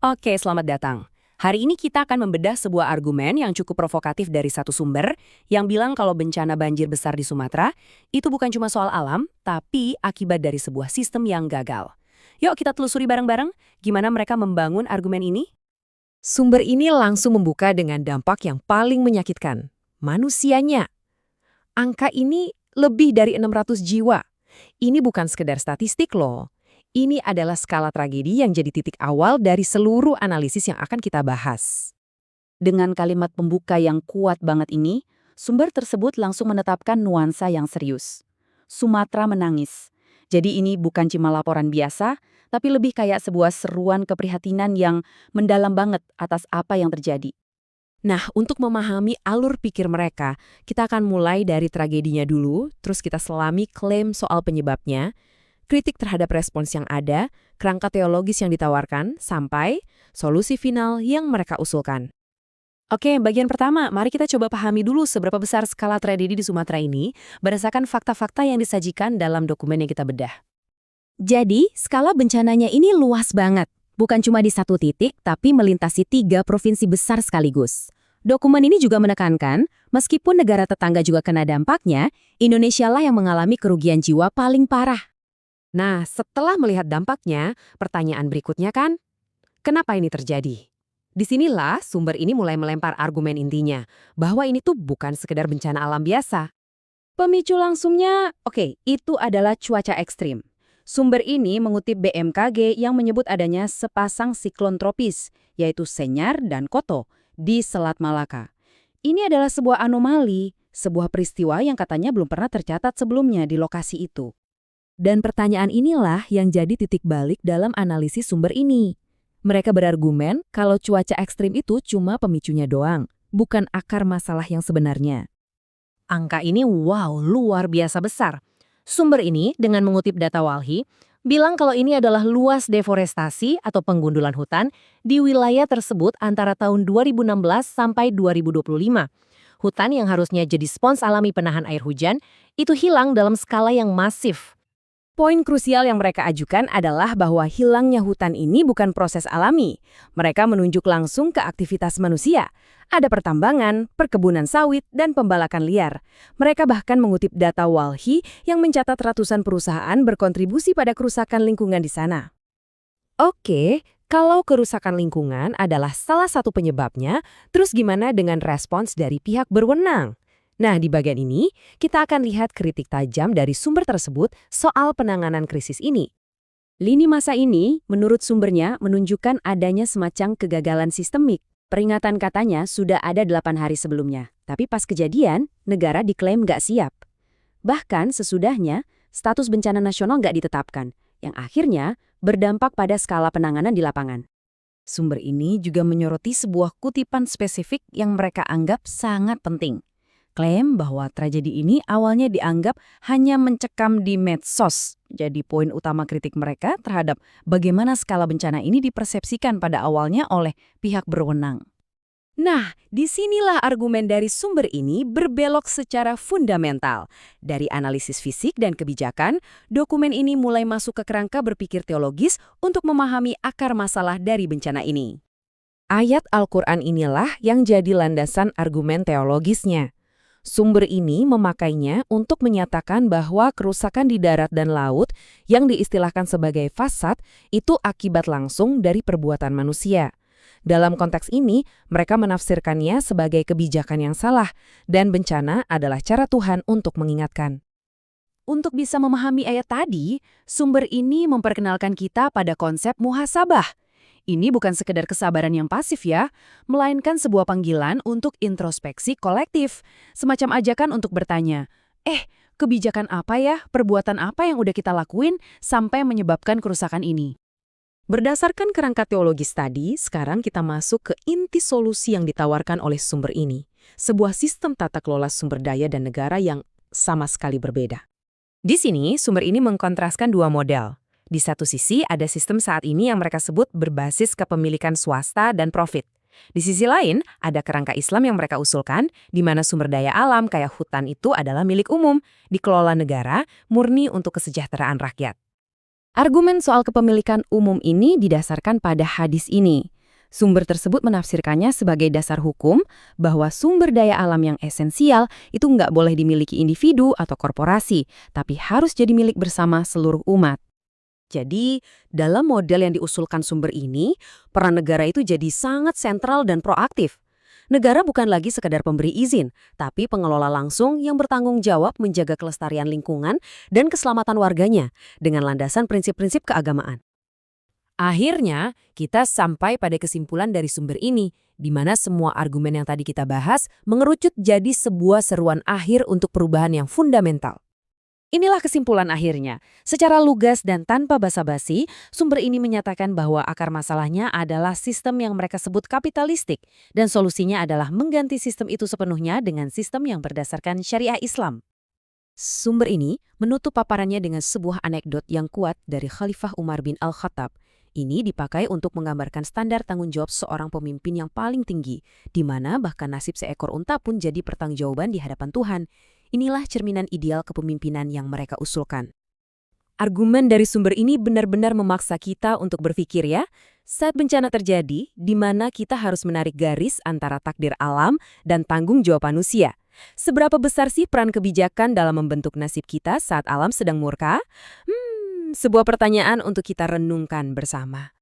Oke, selamat datang. Hari ini kita akan membedah sebuah argumen yang cukup provokatif dari satu sumber yang bilang kalau bencana banjir besar di Sumatera itu bukan cuma soal alam, tapi akibat dari sebuah sistem yang gagal. Yuk kita telusuri bareng-bareng gimana mereka membangun argumen ini. Sumber ini langsung membuka dengan dampak yang paling menyakitkan. Manusianya. Angka ini lebih dari 600 jiwa. Ini bukan sekedar statistik loh. Ini adalah skala tragedi yang jadi titik awal dari seluruh analisis yang akan kita bahas. Dengan kalimat pembuka yang kuat banget ini, sumber tersebut langsung menetapkan nuansa yang serius. Sumatera menangis. Jadi ini bukan cuma laporan biasa, tapi lebih kayak sebuah seruan keprihatinan yang mendalam banget atas apa yang terjadi. Nah, untuk memahami alur pikir mereka, kita akan mulai dari tragedinya dulu, terus kita selami klaim soal penyebabnya, kritik terhadap respons yang ada, kerangka teologis yang ditawarkan, sampai solusi final yang mereka usulkan. Oke, bagian pertama, mari kita coba pahami dulu seberapa besar skala tragedi di Sumatera ini berdasarkan fakta-fakta yang disajikan dalam dokumen yang kita bedah. Jadi, skala bencananya ini luas banget. Bukan cuma di satu titik, tapi melintasi 3 provinsi besar sekaligus. Dokumen ini juga menekankan, meskipun negara tetangga juga kena dampaknya, Indonesia lah yang mengalami kerugian jiwa paling parah. Nah, setelah melihat dampaknya, pertanyaan berikutnya kan, kenapa ini terjadi? Disinilah sumber ini mulai melempar argumen intinya, bahwa ini tuh bukan sekedar bencana alam biasa. Pemicu langsungnya, oke, itu adalah cuaca ekstrim. Sumber ini mengutip BMKG yang menyebut adanya sepasang siklon tropis, yaitu Senyar dan Koto, di Selat Malaka. Ini adalah sebuah anomali, sebuah peristiwa yang katanya belum pernah tercatat sebelumnya di lokasi itu. Dan pertanyaan inilah yang jadi titik balik dalam analisis sumber ini. Mereka berargumen kalau cuaca ekstrim itu cuma pemicunya doang, bukan akar masalah yang sebenarnya. Angka ini luar biasa besar. Sumber ini dengan mengutip data Walhi, bilang kalau ini adalah luas deforestasi atau penggundulan hutan di wilayah tersebut antara tahun 2016 sampai 2025. Hutan yang harusnya jadi spons alami penahan air hujan, itu hilang dalam skala yang masif. Poin krusial yang mereka ajukan adalah bahwa hilangnya hutan ini bukan proses alami. Mereka menunjuk langsung ke aktivitas manusia. Ada pertambangan, perkebunan sawit, dan pembalakan liar. Mereka bahkan mengutip data Walhi yang mencatat ratusan perusahaan berkontribusi pada kerusakan lingkungan di sana. Oke, kalau kerusakan lingkungan adalah salah satu penyebabnya, terus gimana dengan respons dari pihak berwenang? Nah, di bagian ini, kita akan lihat kritik tajam dari sumber tersebut soal penanganan krisis ini. Lini masa ini, menurut sumbernya, menunjukkan adanya semacam kegagalan sistemik. Peringatan katanya sudah ada 8 hari sebelumnya, tapi pas kejadian, negara diklaim nggak siap. Bahkan sesudahnya, status bencana nasional nggak ditetapkan, yang akhirnya berdampak pada skala penanganan di lapangan. Sumber ini juga menyoroti sebuah kutipan spesifik yang mereka anggap sangat penting. Klaim bahwa tragedi ini awalnya dianggap hanya mencekam di medsos. Jadi poin utama kritik mereka terhadap bagaimana skala bencana ini dipersepsikan pada awalnya oleh pihak berwenang. Nah, disinilah argumen dari sumber ini berbelok secara fundamental. Dari analisis fisik dan kebijakan, dokumen ini mulai masuk ke kerangka berpikir teologis untuk memahami akar masalah dari bencana ini. Ayat Al-Quran inilah yang jadi landasan argumen teologisnya. Sumber ini memakainya untuk menyatakan bahwa kerusakan di darat dan laut yang diistilahkan sebagai fasad itu akibat langsung dari perbuatan manusia. Dalam konteks ini, mereka menafsirkannya sebagai kebijakan yang salah dan bencana adalah cara Tuhan untuk mengingatkan. Untuk bisa memahami ayat tadi, sumber ini memperkenalkan kita pada konsep muhasabah. Ini bukan sekedar kesabaran yang pasif ya, melainkan sebuah panggilan untuk introspeksi kolektif. Semacam ajakan untuk bertanya, kebijakan apa ya, perbuatan apa yang udah kita lakuin sampai menyebabkan kerusakan ini? Berdasarkan kerangka teologis tadi, sekarang kita masuk ke inti solusi yang ditawarkan oleh sumber ini. Sebuah sistem tata kelola sumber daya dan negara yang sama sekali berbeda. Di sini, sumber ini mengkontraskan dua model. Di satu sisi, ada sistem saat ini yang mereka sebut berbasis kepemilikan swasta dan profit. Di sisi lain, ada kerangka Islam yang mereka usulkan, di mana sumber daya alam kayak hutan itu adalah milik umum, dikelola negara, murni untuk kesejahteraan rakyat. Argumen soal kepemilikan umum ini didasarkan pada hadis ini. Sumber tersebut menafsirkannya sebagai dasar hukum bahwa sumber daya alam yang esensial itu nggak boleh dimiliki individu atau korporasi, tapi harus jadi milik bersama seluruh umat. Jadi, dalam model yang diusulkan sumber ini, peran negara itu jadi sangat sentral dan proaktif. Negara bukan lagi sekedar pemberi izin, tapi pengelola langsung yang bertanggung jawab menjaga kelestarian lingkungan dan keselamatan warganya dengan landasan prinsip-prinsip keagamaan. Akhirnya, kita sampai pada kesimpulan dari sumber ini, di mana semua argumen yang tadi kita bahas mengerucut jadi sebuah seruan akhir untuk perubahan yang fundamental. Inilah kesimpulan akhirnya. Secara lugas dan tanpa basa-basi, sumber ini menyatakan bahwa akar masalahnya adalah sistem yang mereka sebut kapitalistik, dan solusinya adalah mengganti sistem itu sepenuhnya dengan sistem yang berdasarkan syariah Islam. Sumber ini menutup paparannya dengan sebuah anekdot yang kuat dari Khalifah Umar bin Al-Khattab. Ini dipakai untuk menggambarkan standar tanggung jawab seorang pemimpin yang paling tinggi, di mana bahkan nasib seekor unta pun jadi pertanggungjawaban di hadapan Tuhan. Inilah cerminan ideal kepemimpinan yang mereka usulkan. Argumen dari sumber ini benar-benar memaksa kita untuk berpikir ya, saat bencana terjadi, di mana kita harus menarik garis antara takdir alam dan tanggung jawab manusia. Seberapa besar sih peran kebijakan dalam membentuk nasib kita saat alam sedang murka? Sebuah pertanyaan untuk kita renungkan bersama.